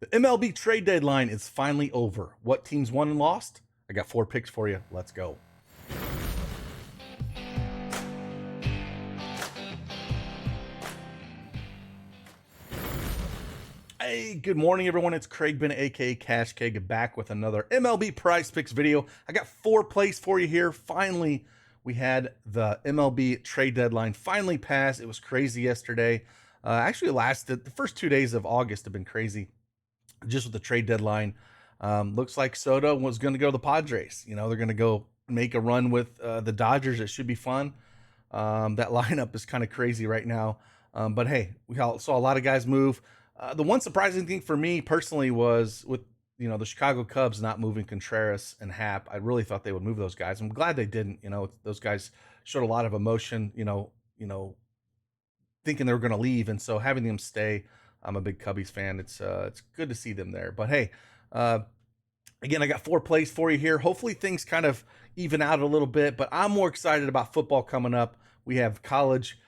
The MLB trade deadline is finally over. What teams won and lost? I got 4 picks for you. Let's go. Hey, good morning, everyone. It's Craig Bennett, aka Cash Keg, back with another MLB Prizepicks video. I got 4 plays for you here. Finally, we had the MLB trade deadline finally pass. It was crazy yesterday. Actually lasted, the first 2 days of August have been crazy just with the trade deadline. Looks like Soto was going to go to the Padres. You know, they're going to go make a run with the Dodgers. It should be fun. That lineup is kind of crazy right now. But hey, we saw a lot of guys move. The one surprising thing for me personally was with, you know, the Chicago Cubs not moving Contreras and Happ. I really thought they would move those guys. I'm glad they didn't. You know, those guys showed a lot of emotion, you know, thinking they were going to leave. And so having them stay, I'm a big Cubbies fan. It's good to see them there. But hey, again, I got 4 plays for you here. Hopefully things kind of even out a little bit, but I'm more excited about football coming up. We have college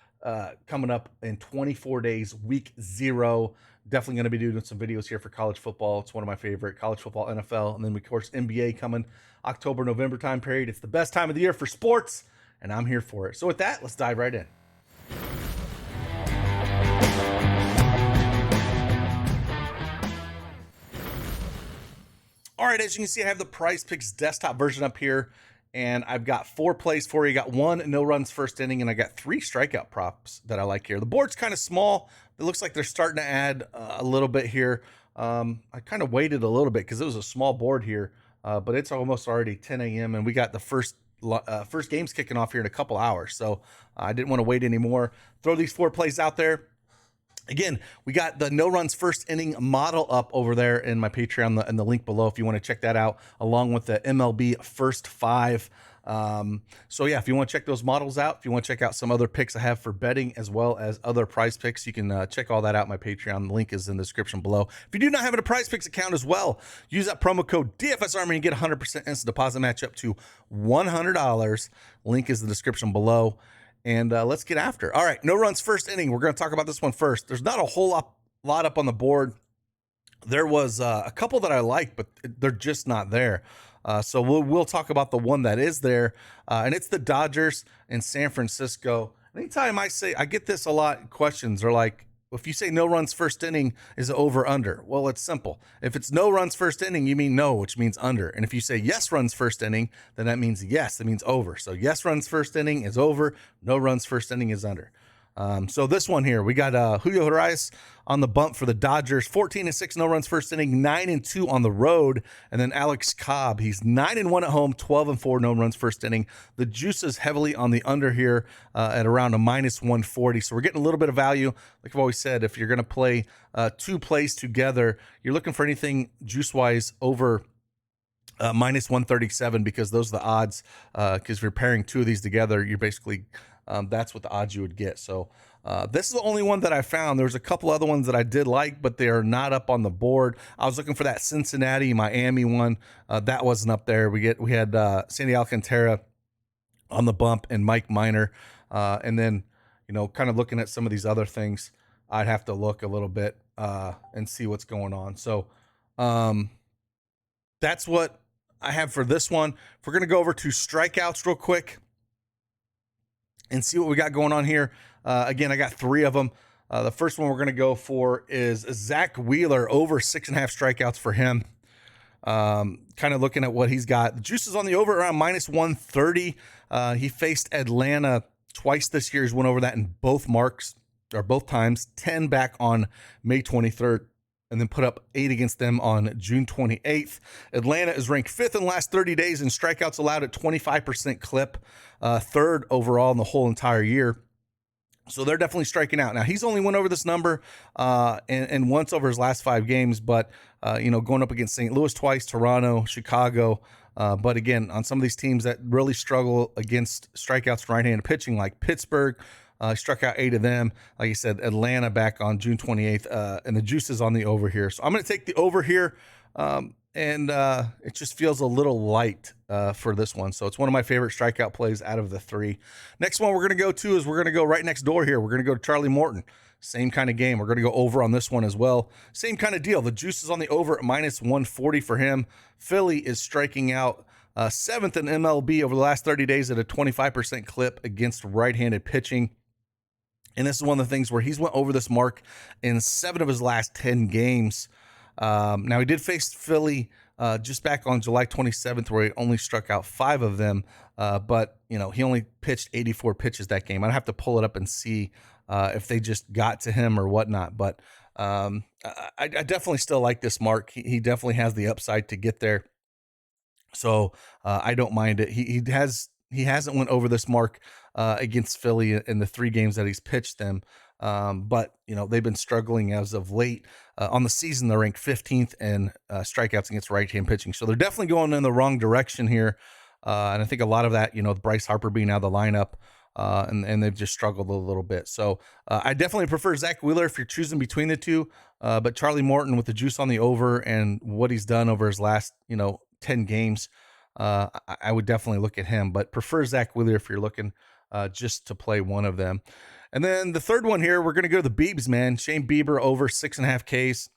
coming up in 24 days, week 0. Definitely going to be doing some videos here for college football. It's one of my favorite, college football, NFL, and then of course NBA coming October, November time period. It's the best time of the year for sports, and I'm here for it. So with that, let's dive right in. All right, as you can see, I have the Prizepicks desktop version up here, and I've got 4 plays for you. Got 1 no runs first inning, and I got 3 strikeout props that I like here. The board's kind of small. It looks like they're starting to add a little bit here. I kind of waited a little bit because it was a small board here, but it's almost already 10 a.m. and we got the first games kicking off here in a couple hours. So I didn't want to wait anymore. Throw these 4 plays out there. Again, we got the no runs first inning model up over there in my Patreon, in the link below if you want to check that out, along with the MLB first 5. So yeah, if you want to check those models out, if you want to check out some other picks I have for betting as well as other prize picks, you can check all that out in my Patreon. The link is in the description below. If you do not have a Prizepicks account as well, use that promo code DFSArmy and get 100% instant deposit match up to $100. Link is in the description below. And let's get after. All right, no runs first inning. We're going to talk about this one first. There's not a whole lot up on the board. There was a couple that I like, but they're just not there. So we'll talk about the one that is there, and it's the Dodgers in San Francisco. Anytime I get this a lot, questions are like, if you say no runs first inning, is it over under? Well, it's simple. If it's no runs first inning, you mean no, which means under. And if you say yes runs first inning, then that means yes, that means over. So yes runs first inning is over, no runs first inning is under. So this one here, we got Julio Urias on the bump for the Dodgers, 14-6 no runs first inning, 9-2 on the road, and then Alex Cobb, he's 9-1 at home, 12-4 no runs first inning. The juice is heavily on the under here at around a -140, so we're getting a little bit of value. Like I've always said, if you're going to play 2 plays together, you're looking for anything juice-wise over -137 because those are the odds. Because if you're pairing 2 of these together, you're basically that's what the odds you would get. So this is the only one that I found. There's a couple other ones that I did like, but they are not up on the board. I was looking for that Cincinnati, Miami one. That wasn't up there. We had Sandy Alcantara on the bump and Mike Minor. And then, you know, kind of looking at some of these other things, I'd have to look a little bit and see what's going on. So that's what I have for this one. If we're going to go over to strikeouts real quick and see what we got going on here. Again, I got 3 of them. The first one we're going to go for is Zach Wheeler, over 6.5 strikeouts for him. Kind of looking at what he's got. The juice is on the over around -130. He faced Atlanta twice this year. He's went over that in both times. 10 back on May 23rd. And then put up 8 against them on June 28th. Atlanta is ranked 5th in the last 30 days in strikeouts allowed at 25% clip, 3rd overall in the whole entire year. So they're definitely striking out. Now, he's only went over this number and once over his last 5 games, but, you know, going up against St. Louis twice, Toronto, Chicago. But again, on some of these teams that really struggle against strikeouts from right-handed pitching, like Pittsburgh, struck out 8 of them. Like I said, Atlanta back on June 28th, and the juice is on the over here. So I'm going to take the over here, and it just feels a little light for this one. So it's one of my favorite strikeout plays out of the 3. Next one we're going to go to is we're going to go right next door here. We're going to go to Charlie Morton. Same kind of game. We're going to go over on this one as well. Same kind of deal. The juice is on the over at -140 for him. Philly is striking out 7th in MLB over the last 30 days at a 25% clip against right-handed pitching. And this is one of the things where he's went over this mark in 7 of his last 10 games. Now, he did face Philly just back on July 27th, where he only struck out 5 of them. But, he only pitched 84 pitches that game. I'd have to pull it up and see if they just got to him or whatnot. But I definitely still like this mark. He definitely has the upside to get there. So I don't mind it. He hasn't went over this mark against Philly in the 3 games that he's pitched them. But they've been struggling as of late. On the season, they're ranked 15th in strikeouts against right-hand pitching. So they're definitely going in the wrong direction here. And I think a lot of that, Bryce Harper being out of the lineup, and they've just struggled a little bit. So I definitely prefer Zach Wheeler if you're choosing between the two. But Charlie Morton, with the juice on the over and what he's done over his last, 10 games, I would definitely look at him. But prefer Zach Wheeler if you're looking just to play one of them. And then the third one here, we're going to go to the Biebs, man. Shane Bieber over 6.5 Ks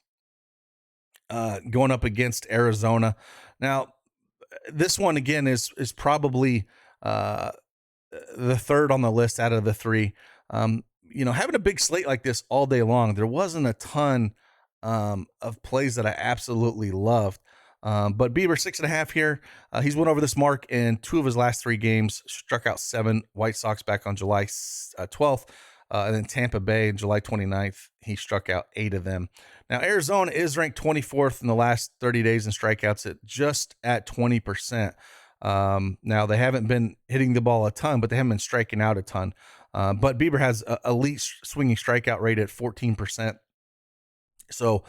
going up against Arizona. Now, this one, again, is probably the third on the list out of the 3. Having a big slate like this all day long, there wasn't a ton of plays that I absolutely loved. But Bieber 6.5 here. He's went over this mark in 2 of his last 3 games, struck out 7 White Sox back on July 12th. And then Tampa Bay, July 29th, he struck out 8 of them. Now, Arizona is ranked 24th in the last 30 days in strikeouts at just at 20%. Now, they haven't been hitting the ball a ton, but they haven't been striking out a ton. But Bieber has a elite swinging strikeout rate at 14%. So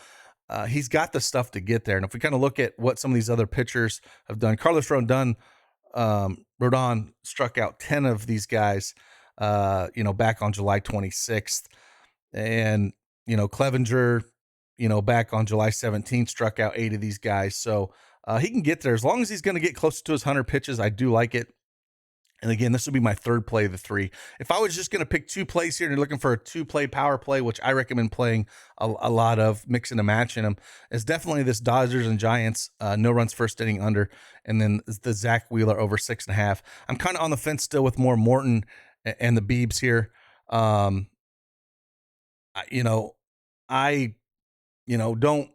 he's got the stuff to get there. And if we kind of look at what some of these other pitchers have done, Carlos Rodon struck out 10 of these guys, back on July 26th. And, Clevenger, back on July 17th, struck out 8 of these guys. So he can get there as long as he's going to get close to his 100 pitches. I do like it. And again, this would be my third play of the 3. If I was just going to pick 2 plays here and you're looking for a 2-play power play, which I recommend playing a lot of, mixing and matching them, is definitely this Dodgers and Giants, no runs first inning under, and then the Zach Wheeler over 6.5. I'm kind of on the fence still with more Morton and the Biebs here. I don't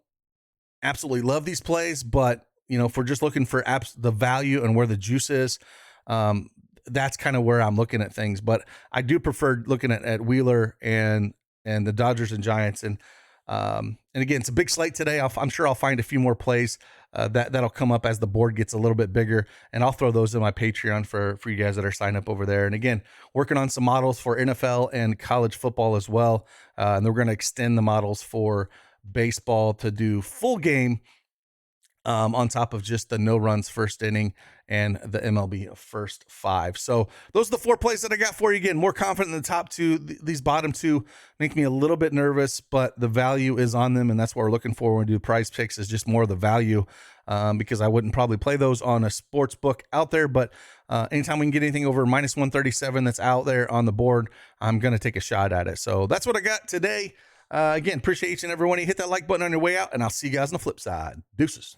absolutely love these plays, but, if we're just looking for the value and where the juice is, that's kind of where I'm looking at things. But I do prefer looking at Wheeler and the Dodgers and Giants. And again, it's a big slate today. I'm sure I'll find a few more plays that'll come up as the board gets a little bit bigger, and I'll throw those in my Patreon for you guys that are signed up over there. And again, working on some models for NFL and college football as well. And we're going to extend the models for baseball to do full game on top of just the no runs first inning and the MLB first 5. So those are the 4 plays that I got for you. Again, more confident in the top 2. These bottom 2 make me a little bit nervous, but the value is on them, and that's what we're looking for when we do prize picks, is just more of the value, because I wouldn't probably play those on a sports book out there. But anytime we can get anything over -137 that's out there on the board, I'm going to take a shot at it. So that's what I got today. Again, appreciate each and every one of you. Hit that like button on your way out, and I'll see you guys on the flip side. Deuces.